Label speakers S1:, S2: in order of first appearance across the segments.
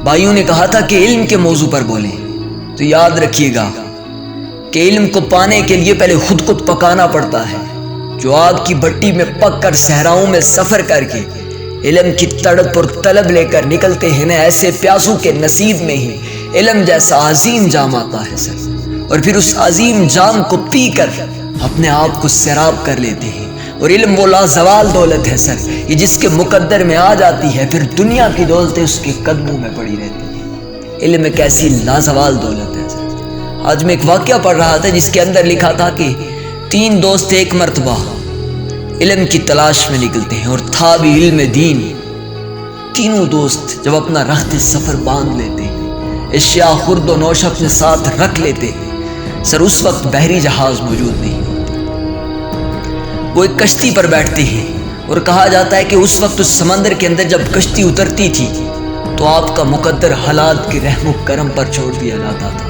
S1: بھائیوں نے کہا تھا کہ علم کے موضوع پر بولیں، تو یاد رکھیے گا کہ علم کو پانے کے لیے پہلے خود کو پکانا پڑتا ہے۔ جو آگ کی بھٹی میں پک کر صحراؤں میں سفر کر کے علم کی تڑپ اور طلب لے کر نکلتے ہیں نا، ایسے پیاسوں کے نصیب میں ہی علم جیسا عظیم جام آتا ہے سر، اور پھر اس عظیم جام کو پی کر اپنے آپ کو سیراب کر لیتے ہیں۔ اور علم وہ لازوال دولت ہے سر، یہ جس کے مقدر میں آ جاتی ہے پھر دنیا کی دولتیں اس کے قدموں میں پڑی رہتی ہیں۔ علم ایک ایسی لازوال دولت ہے سر۔ آج میں ایک واقعہ پڑھ رہا تھا جس کے اندر لکھا تھا کہ 3 دوست ایک مرتبہ علم کی تلاش میں نکلتے ہیں، اور تھا بھی علم دین۔ تینوں دوست جب اپنا رخت سفر باندھ لیتے ہیں، اشیاء خورد و نوش اپنے ساتھ رکھ لیتے ہیں سر، اس وقت بحری جہاز موجود نہیں ہوتے۔ وہ ایک کشتی پر بیٹھتے ہیں، اور کہا جاتا ہے کہ اس وقت اس سمندر کے اندر جب کشتی اترتی تھی تو آپ کا مقدر حالات کے رحم و کرم پر چھوڑ دیا جاتا تھا۔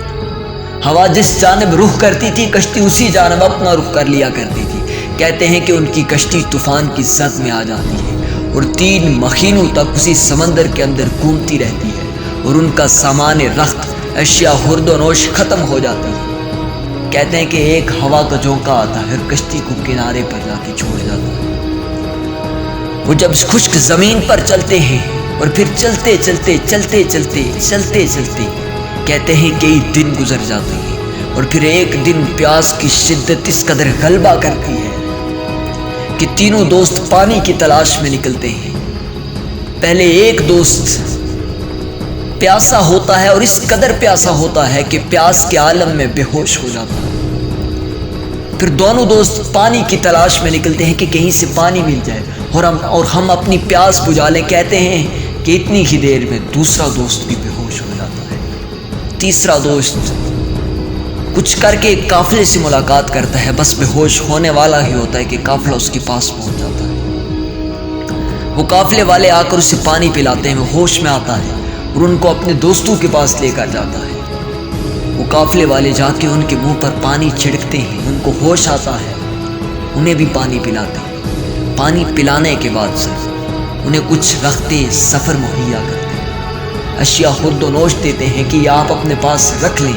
S1: ہوا جس جانب رخ کرتی تھی کشتی اسی جانب اپنا رخ کر لیا کرتی تھی۔ کہتے ہیں کہ ان کی کشتی طوفان کی زد میں آ جاتی ہے اور 3 مہینوں تک اسی سمندر کے اندر گھومتی رہتی ہے، اور ان کا سامان رخت اشیاء خورد و نوش ختم ہو جاتی ہے۔ کہتے ہیں کہ ایک ہوا کا جھونکا آتا ہے اور کشتی کو کنارے پر جا کے چھوڑ جاتا ہے۔ وہ جب خشک زمین پر چلتے ہیں اور پھر چلتے چلتے کہتے ہیں کئی دن گزر جاتے ہیں، اور پھر ایک دن پیاس کی شدت اس قدر غلبہ کرتی ہے کہ تینوں دوست پانی کی تلاش میں نکلتے ہیں۔ پہلے ایک دوست پیاسا ہوتا ہے، اور اس قدر پیاسا ہوتا ہے کہ پیاس کے عالم میں بے ہوش ہو جاتا ہے۔ پھر دونوں دوست پانی کی تلاش میں نکلتے ہیں کہ کہیں سے پانی مل جائے اور ہم اپنی پیاس بجھا لیں۔ کہتے ہیں کہ اتنی ہی دیر میں دوسرا دوست بھی بے ہوش ہو جاتا ہے۔ تیسرا دوست کچھ کر کے ایک قافلے سے ملاقات کرتا ہے، بس بے ہوش ہونے والا ہی ہوتا ہے کہ قافلہ اس کے پاس پہنچ جاتا ہے۔ وہ قافلے والے آ کر اسے پانی پلاتے ہیں، وہ ہوش میں آتا ہے اور ان کو اپنے دوستوں کے پاس لے کر جاتا ہے۔ وہ قافلے والے جا کے ان کے منہ پر پانی چھڑکتے ہیں، ان کو ہوش آتا ہے، انہیں بھی پانی پلاتے ہیں۔ پانی پلانے کے بعد سر انہیں کچھ رختے سفر مہیا کرتے ہیں، اشیاء خورد و نوش دیتے ہیں کہ یہ آپ اپنے پاس رکھ لیں،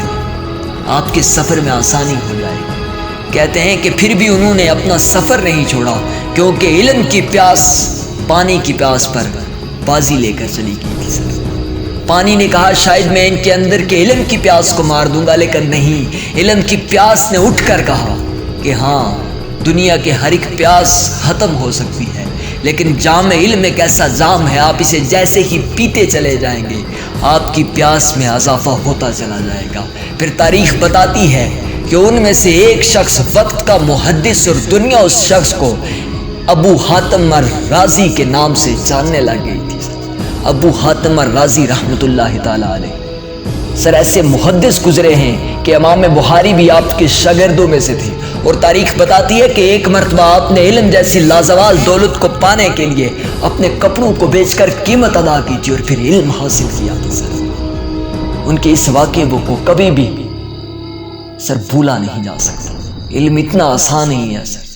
S1: آپ کے سفر میں آسانی ہو جائے گی۔ کہتے ہیں کہ پھر بھی انہوں نے اپنا سفر نہیں چھوڑا، کیونکہ علم کی پیاس پانی کی پیاس پر بازی لے کر چلی گئی تھی سر۔ پانی نے کہا شاید میں ان کے اندر کے علم کی پیاس کو مار دوں گا، لیکن نہیں، علم کی پیاس نے اٹھ کر کہا کہ ہاں، دنیا کے ہر ایک پیاس ختم ہو سکتی ہے، لیکن جام علم ایک ایسا جام ہے، آپ اسے جیسے ہی پیتے چلے جائیں گے آپ کی پیاس میں اضافہ ہوتا چلا جائے گا۔ پھر تاریخ بتاتی ہے کہ ان میں سے ایک شخص وقت کا محدث، اور دنیا اس شخص کو ابو حاتم الرازی کے نام سے جاننے لگ گئی تھی۔ ابو حاتم الرازی رحمۃ اللہ تعالی علیہ سر ایسے محدث گزرے ہیں کہ امام بخاری بھی آپ کے شاگردوں میں سے تھے، اور تاریخ بتاتی ہے کہ ایک مرتبہ آپ نے علم جیسی لازوال دولت کو پانے کے لیے اپنے کپڑوں کو بیچ کر قیمت ادا کی تھی، اور پھر علم حاصل کیا تھا سر۔ ان کے اس واقعے کو کبھی بھی سر بھولا نہیں جا سکتا۔ علم اتنا آسان نہیں ہے سر۔